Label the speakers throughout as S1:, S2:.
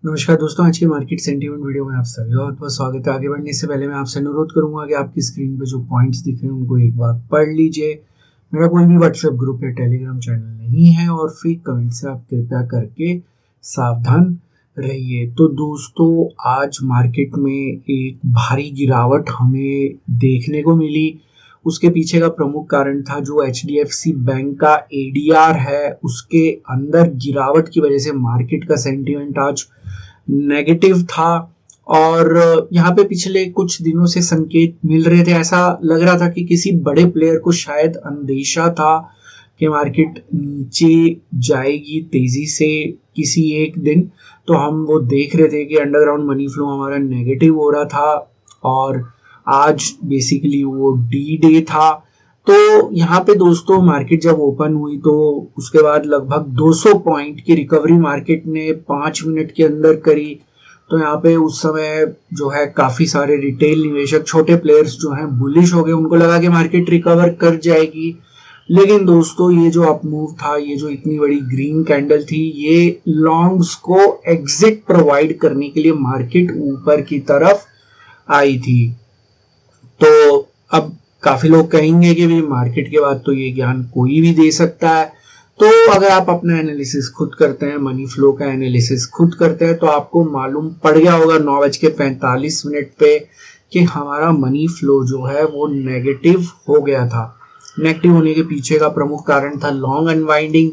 S1: नमस्कार दोस्तों, आज की मार्केट सेंटीमेंट वीडियो में आप सभी का बहुत बहुत स्वागत है। आगे बढ़ने से पहले मैं आपसे अनुरोध करूंगा कि आपकी स्क्रीन पे जो पॉइंट्स दिख रहे हैं उनको एक बार पढ़ लीजिए। मेरा कोई भी व्हाट्सएप ग्रुप या टेलीग्राम चैनल नहीं है और फेक कमेंट से आप कृपया करके सावधान रहिए। तो दोस्तों, आज मार्केट में एक भारी गिरावट हमें देखने को मिली। उसके पीछे का प्रमुख कारण था जो HDFC बैंक का ADR है, उसके अंदर गिरावट की वजह से मार्केट का सेंटीमेंट आज नेगेटिव था। और यहाँ पे पिछले कुछ दिनों से संकेत मिल रहे थे, ऐसा लग रहा था कि किसी बड़े प्लेयर को शायद अंदेशा था कि मार्केट नीचे जाएगी तेजी से किसी एक दिन। तो हम वो देख रहे थे कि अंडरग्राउंड मनी फ्लो हमारा नेगेटिव हो रहा था और आज बेसिकली वो डी डे था। तो यहाँ पे दोस्तों मार्केट जब ओपन हुई तो उसके बाद लगभग 200 पॉइंट की रिकवरी मार्केट ने 5 मिनट के अंदर करी। तो यहाँ पे उस समय जो है काफी सारे रिटेल निवेशक, छोटे प्लेयर्स जो हैं बुलिश हो गए, उनको लगा कि मार्केट रिकवर कर जाएगी। लेकिन दोस्तों ये जो अप मूव था, ये जो इतनी बड़ी ग्रीन कैंडल थी, ये लॉन्ग्स को एग्जिट प्रोवाइड करने के लिए मार्केट ऊपर की तरफ आई थी। तो अब काफी लोग कहेंगे कि भी मार्केट के बाद तो ये ज्ञान कोई भी दे सकता है। तो अगर आप अपना एनालिसिस खुद करते हैं, मनी फ्लो का एनालिसिस खुद करते हैं, तो आपको मालूम पड़ गया होगा 9:45 पे कि हमारा मनी फ्लो जो है वो नेगेटिव हो गया था। नेगेटिव होने के पीछे का प्रमुख कारण था लॉन्ग अनवाइंडिंग।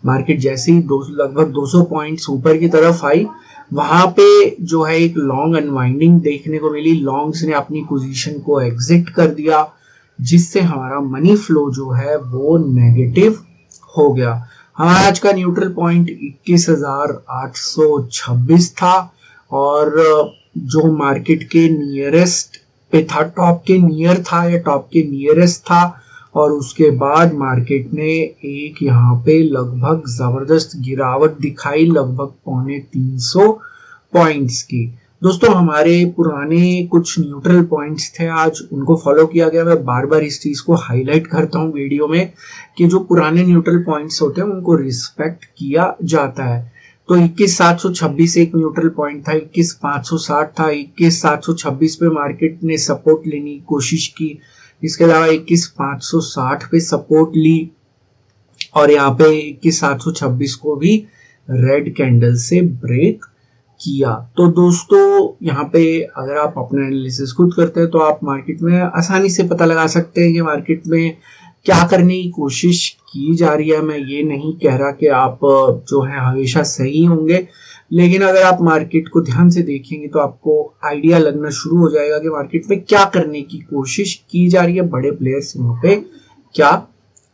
S1: मार्केट जैसे ही लगभग 200 पॉइंट्स ऊपर की तरफ आई, वहां पे जो है एक लॉन्ग अनवाइंडिंग देखने को मिली। लॉन्ग्स ने अपनी पोजीशन को एग्जिट कर दिया, जिससे हमारा मनी फ्लो जो है वो नेगेटिव हो गया। हमारा आज का न्यूट्रल पॉइंट 21,826 था और जो मार्केट के नियरेस्ट पे था, टॉप के नियर था या टॉप के नियरेस्ट था। और उसके बाद मार्केट ने एक यहाँ पे लगभग जबरदस्त गिरावट दिखाई, लगभग 250 पॉइंट्स की। दोस्तों हमारे पुराने कुछ न्यूट्रल पॉइंट्स थे, आज उनको फॉलो किया गया। मैं बार बार इस चीज को हाईलाइट करता हूँ वीडियो में कि जो पुराने न्यूट्रल पॉइंट्स होते हैं उनको रिस्पेक्ट किया जाता है। तो 21,726 एक न्यूट्रल पॉइंट था, 21,560 था, 21,726 पे मार्केट ने सपोर्ट लेने की कोशिश की। इसके अलावा 21,560 पे सपोर्ट ली और यहाँ पे 21,726 को भी रेड कैंडल से ब्रेक किया। तो दोस्तों यहाँ पे अगर आप अपना एनालिसिस खुद करते हैं तो आप मार्केट में आसानी से पता लगा सकते हैं कि मार्केट में क्या करने की कोशिश की जा रही है। मैं ये नहीं कह रहा कि आप जो है हमेशा सही होंगे, लेकिन अगर आप मार्केट को ध्यान से देखेंगे तो आपको आइडिया लगना शुरू हो जाएगा कि मार्केट में क्या करने की कोशिश की जा रही है, बड़े प्लेयर्स यहाँ पे क्या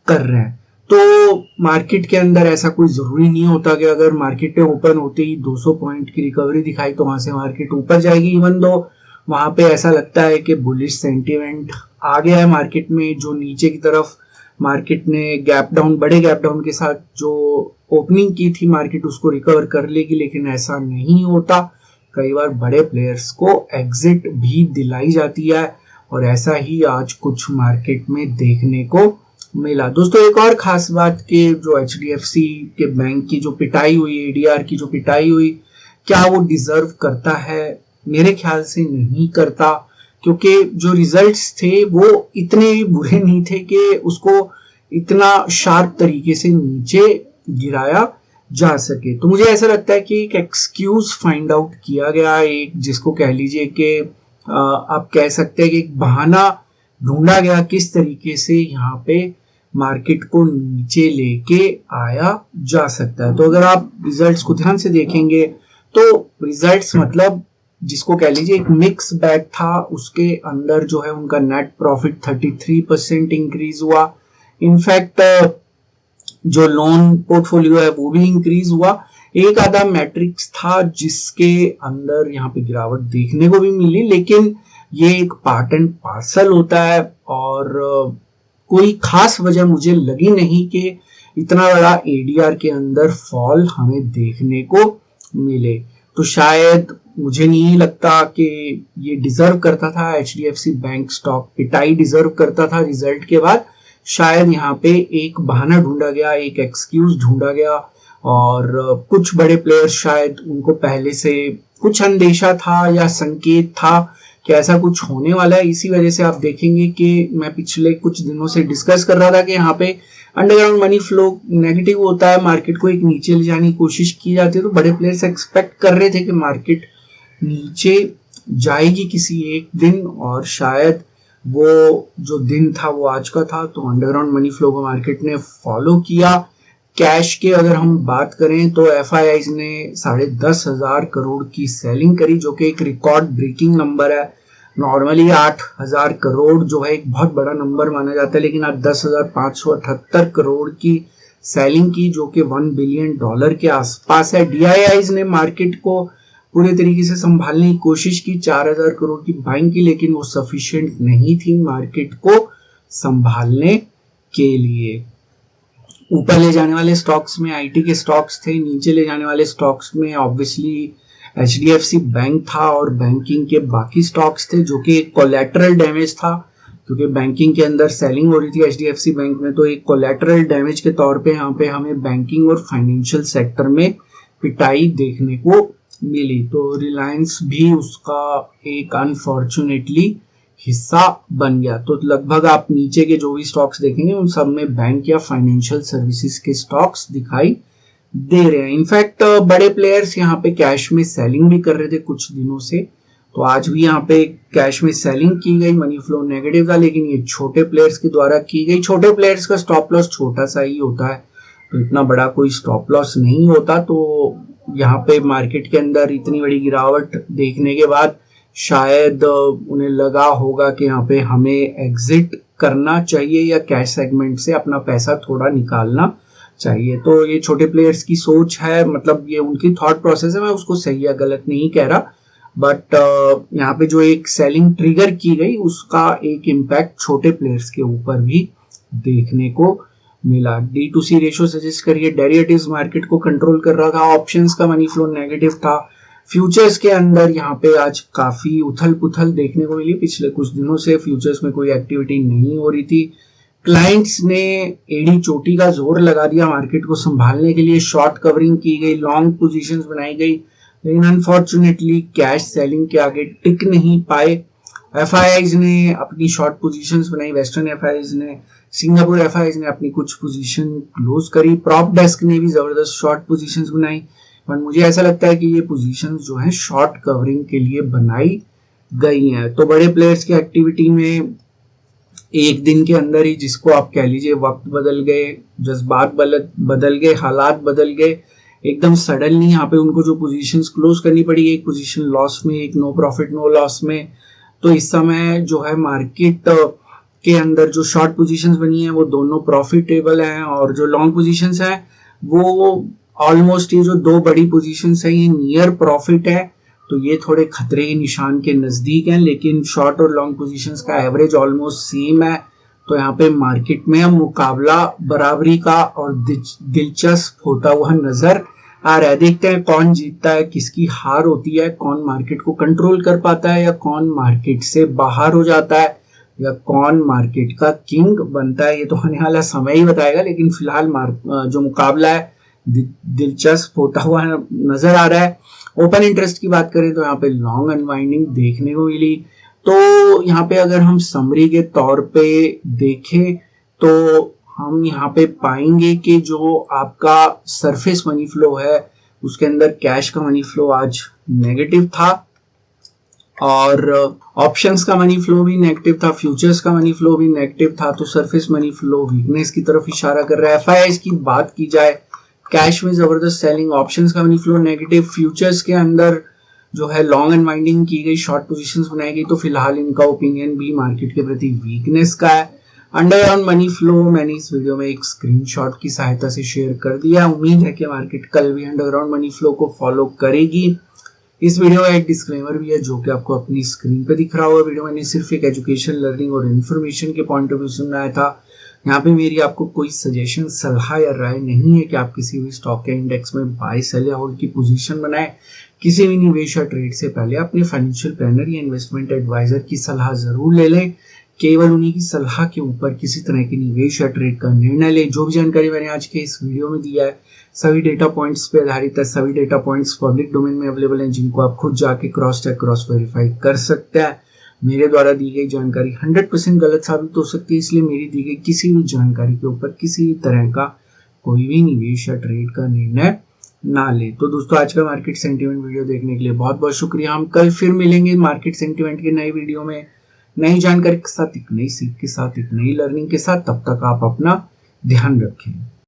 S1: कर रहे हैं। तो मार्केट के अंदर ऐसा कोई जरूरी नहीं होता कि अगर मार्केट में ओपन होते ही 200 पॉइंट की रिकवरी दिखाई तो वहां से मार्केट ऊपर जाएगी। इवन दो वहां पे ऐसा लगता है कि बुलिश सेंटीमेंट आ गया है मार्केट में, जो नीचे की तरफ मार्केट ने गैप डाउन, बड़े गैप डाउन के साथ जो ओपनिंग की थी, मार्केट उसको रिकवर कर लेगी, लेकिन ऐसा नहीं होता। कई बार बड़े प्लेयर्स को एग्जिट भी दिलाई जाती है और ऐसा ही आज कुछ मार्केट में देखने को मिला। दोस्तों एक और खास बात कि जो HDFC के बैंक की जो पिटाई हुई, ADR की जो पिटाई हुई, क्या वो डिजर्व करता है? मेरे ख्याल से नहीं करता, क्योंकि जो रिजल्ट्स थे वो इतने बुरे नहीं थे कि उसको इतना शार्प तरीके से नीचे गिराया जा सके। तो मुझे ऐसा लगता है कि एक एक्सक्यूज फाइंड आउट किया गया, एक जिसको कह लीजिए कि आप कह सकते हैं कि एक बहाना ढूंढा गया किस तरीके से यहाँ पे मार्केट को नीचे लेके आया जा सकता है। तो अगर आप रिजल्ट्स को ध्यान से देखेंगे तो रिजल्ट्स मतलब जिसको कह लीजिए एक मिक्स बैग था, उसके अंदर जो है उनका नेट प्रॉफिट 33% इंक्रीज हुआ। इनफैक्ट जो लोन पोर्टफोलियो है वो भी इंक्रीज हुआ। एक आधा मैट्रिक्स था जिसके अंदर यहाँ पे गिरावट देखने को भी मिली, लेकिन ये एक पार्ट एंड पार्सल होता है और कोई खास वजह मुझे लगी नहीं कि इतना बड़ा ADR के अंदर फॉल हमें देखने को मिले। तो शायद मुझे नहीं लगता कि ये डिजर्व करता था, HDFC बैंक स्टॉक पिटाई डिजर्व करता था रिजल्ट के बाद। शायद यहाँ पे एक बहाना ढूंढा गया, एक एक्सक्यूज ढूंढा गया और कुछ बड़े प्लेयर्स शायद उनको पहले से कुछ अंदेशा था या संकेत था कि ऐसा कुछ होने वाला है। इसी वजह से आप देखेंगे कि मैं पिछले कुछ दिनों से डिस्कस कर रहा था कि यहाँ पे अंडरग्राउंड मनी फ्लो नेगेटिव होता है, मार्केट को एक नीचे ले जाने की कोशिश की जाती है। तो बड़े प्लेयर्स एक्सपेक्ट कर रहे थे कि मार्केट नीचे जाएगी किसी एक दिन, और शायद वो जो दिन था वो आज का था। तो अंडरग्राउंड मनी फ्लो को मार्केट ने फॉलो किया। कैश के अगर हम बात करें तो एफआईआईज ने 10,500 करोड़ की सेलिंग करी, जो कि एक रिकॉर्ड ब्रेकिंग नंबर है। नॉर्मली 8,000 करोड़ जो है एक बहुत बड़ा नंबर माना जाता है, लेकिन आज 10,578 करोड़ की सेलिंग की, जो कि $1 बिलियन के आसपास है। डीआईआईज ने मार्केट को पूरे तरीके से संभालने की कोशिश की, 4,000 करोड़ की बाइंग की, लेकिन वो सफिशिएंट नहीं थी मार्केट को संभालने के लिए। ऊपर ले जाने वाले स्टॉक्स में आईटी के स्टॉक्स थे, नीचे ले जाने वाले स्टॉक्स में ऑब्वियसली एचडीएफसी बैंक था और बैंकिंग के बाकी स्टॉक्स थे, जो कि एक कोलैटरल डैमेज था, क्योंकि बैंकिंग के अंदर सेलिंग हो रही थी एचडीएफसी बैंक में। तो एक कोलैटरल डैमेज के तौर पे यहाँ पे हमें बैंकिंग और फाइनेंशियल सेक्टर में पिटाई देखने को मिली। तो रिलायंस भी उसका एक अनफॉर्चुनेटली हिस्सा बन गया। तो लगभग आप नीचे के जो भी स्टॉक्स देखेंगे उन सब में बैंक या फाइनेंशियल सर्विसेज के स्टॉक्स दिखाई दे रहे हैं। इनफैक्ट बड़े प्लेयर्स यहाँ पे कैश में सेलिंग भी कर रहे थे कुछ दिनों से, तो आज भी यहाँ पे कैश में सेलिंग की गई, मनी फ्लो नेगेटिव था, लेकिन ये छोटे प्लेयर्स के द्वारा की गई। छोटे प्लेयर्स का स्टॉप लॉस छोटा सा ही होता है, तो इतना बड़ा कोई स्टॉप लॉस नहीं होता। तो यहाँ पे मार्केट के अंदर इतनी बड़ी गिरावट देखने के बाद शायद उन्हें लगा होगा कि यहाँ पे हमें एग्जिट करना चाहिए या कैश सेगमेंट से अपना पैसा थोड़ा निकालना चाहिए। तो ये छोटे प्लेयर्स की सोच है, मतलब ये उनकी थॉट प्रोसेस है, मैं उसको सही या गलत नहीं कह रहा, बट यहाँ पे जो एक सेलिंग ट्रिगर की गई उसका एक इम्पैक्ट छोटे प्लेयर्स के ऊपर भी देखने को मिला। D2C रेशो सजेस्ट करिए, डेरिवेटिव्स मार्केट को कंट्रोल कर रहा था, ऑप्शंस का मनी फ्लो नेगेटिव था। फ्यूचर्स के अंदर यहाँ पे आज काफी उथल पुथल देखने को मिली। पिछले कुछ दिनों से फ्यूचर्स में कोई एक्टिविटी नहीं हो रही थी। क्लाइंट्स ने एड़ी चोटी का जोर लगा दिया मार्केट को संभालने के लिए, शॉर्ट कवरिंग की गई, लॉन्ग पोजीशंस बनाई गई, लेकिन अनफॉर्चुनेटली कैश सेलिंग के आगे टिक नहीं पाए। एफआईआईज ने अपनी शॉर्ट पोजीशंस बनाई, वेस्टर्न एफआईआईज ने, सिंगापुर एफआईआईज ने अपनी कुछ पोजीशन क्लोज करी, प्रॉप डेस्क ने भी जबरदस्त शॉर्ट पोजीशंस बनाई। पर मुझे ऐसा लगता है कि ये पोजीशंस जो है शॉर्ट कवरिंग के लिए बनाई गई हैं। तो बड़े प्लेयर्स की एक्टिविटी में एक दिन के अंदर ही, जिसको आप कह लीजिए वक्त बदल गए, जज्बात बदल गए, हालात बदल गए, एकदम सडनली यहाँ पे उनको जो पोजीशंस क्लोज करनी पड़ी, एक पोजीशन लॉस में, एक नो प्रॉफिट नो लॉस में। तो इस समय जो है मार्केट के अंदर जो शॉर्ट पोजीशंस बनी है वो दोनों प्रॉफिटेबल हैं, और जो लॉन्ग पोजीशंस हैं वो ऑलमोस्ट, ये जो दो बड़ी पोजीशंस हैं ये नियर प्रॉफिट है, तो ये थोड़े खतरे के निशान के नजदीक हैं। लेकिन शॉर्ट और लॉन्ग पोजीशंस का एवरेज ऑलमोस्ट सेम है। तो यहाँ पे मार्केट में मुकाबला बराबरी का और दिलचस्प होता हुआ नजर आ रहा है। देखते हैं कौन जीतता है, किसकी हार होती है, कौन मार्केट को कंट्रोल कर पाता है या कौन मार्केट से बाहर हो जाता है, या कौन मार्केट का किंग बनता है। ये तो आने वाला समय ही बताएगा, लेकिन फिलहाल जो मुकाबला है दिलचस्प होता हुआ नजर आ रहा है। ओपन इंटरेस्ट की बात करें तो यहाँ पे लॉन्ग अनवाइंडिंग देखने को मिली। तो यहाँ पे अगर हम समरी के तौर पे देखें तो हम यहाँ पे पाएंगे कि जो आपका सरफेस मनी फ्लो है उसके अंदर कैश का मनी फ्लो आज नेगेटिव था, और ऑप्शंस का मनी फ्लो भी नेगेटिव था, फ्यूचर्स का मनी फ्लो भी नेगेटिव था। तो सरफेस मनी फ्लो वीकनेस की तरफ इशारा कर रहा है। एफआईआईज की बात की जाए, कैश में जबरदस्त सेलिंग, ऑप्शंस का मनी फ्लो नेगेटिव, फ्यूचर्स के अंदर जो है लॉन्ग अनवाइंडिंग की गई, शॉर्ट पोजीशंस बनाई गई। तो फिलहाल इनका ओपिनियन भी मार्केट के प्रति वीकनेस का है। अंडरग्राउंड मनी फ्लो मैंने इस वीडियो में एक स्क्रीनशॉट की सहायता से शेयर कर दिया। उम्मीद है कि मार्केट कल भी अंडरग्राउंड मनी फ्लो को फॉलो करेगी। इस वीडियो में एक डिस्क्लेमर भी है जो कि आपको अपनी स्क्रीन पे दिख रहा होगा। वीडियो मैंने सिर्फ एक एजुकेशन, लर्निंग और इन्फॉर्मेशन के पॉइंट ऑफ व्यू से बनाया था। यहाँ पे मेरी आपको कोई सजेशन, सलाह या राय नहीं है कि आप किसी भी स्टॉक या इंडेक्स में बाय, सेल या होल्ड की पोजीशन बनाएं। किसी भी निवेश या ट्रेड से पहले अपने फाइनेंशियल प्लानर या इन्वेस्टमेंट एडवाइजर की सलाह जरूर ले लें। केवल उन्हीं की सलाह के ऊपर किसी तरह के निवेश या ट्रेड का निर्णय लें। जो भी जानकारी मैंने आज के इस वीडियो में दिया है सभी डेटा पॉइंट्स पे आधारित है। सभी डेटा पॉइंट्स पब्लिक डोमेन में अवेलेबल हैं, जिनको आप खुद जाके क्रॉस चेक क्रॉस वेरीफाई कर सकते हैं। मेरे द्वारा दी गई जानकारी 100% गलत साबित हो सकती है, इसलिए मेरी दी गई किसी भी जानकारी के ऊपर किसी भी तरह का कोई भी निवेश या ट्रेड का निर्णय ना ले। तो दोस्तों आज का मार्केट सेंटीमेंट वीडियो देखने के लिए बहुत बहुत शुक्रिया। हम कल फिर मिलेंगे मार्केट सेंटीमेंट के नए वीडियो में, नई जानकारी के साथ, एक नई सीख के साथ, एक नई लर्निंग के साथ। तब तक आप अपना ध्यान रखें।